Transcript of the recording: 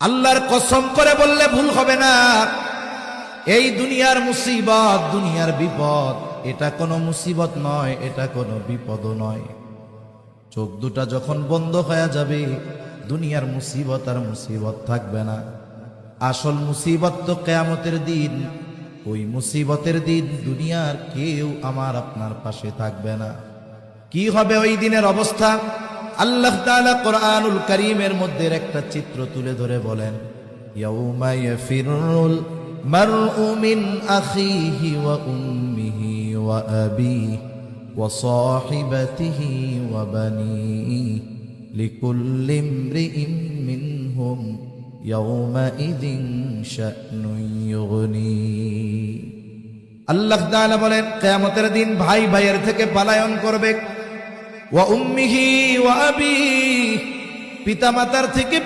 আল্লাহর কসম করে বললে ভুল হবে না, এই দুনিয়ার মুসিবত, দুনিয়ার বিপদ, এটা কোনো মুসিবত নয়, এটা কোনো বিপদও নয়। চোখ দুটা যখন বন্ধ হয়ে যাবে, দুনিয়ার মুসিবত আর মুসিবত থাকবে না। আসল মুসিবত তো কিয়ামতের দিন। ওই মুসিবতের দিন দুনিয়ার কেউ আমার আপনার পাশে থাকবে না। কি হবে ওই দিনের অবস্থা? আল্লাহ তাআলা কোরআনুল কারীমের মধ্যে একটা চিত্র তুলে ধরে বলেন, ইয়াউমা ইয়াফিরুল মারউ মিন আখিহি ওয়া উম্মিহি ওয়া আবিহি ওয়া সাহিবাতিহি ওয়া বানিহি লিকুল্লি ইমরিইন মিনহুম ইয়াউমাইযিন শা'নুন ইউগনি। আল্লাহ তাআলা বলেন, কিয়ামতের দিন ভাই ভাইয়ের থেকে পলায়ন করবে। ওয়া উম্মিহি ওয়া আবিহি, পিতা মাতার থেকে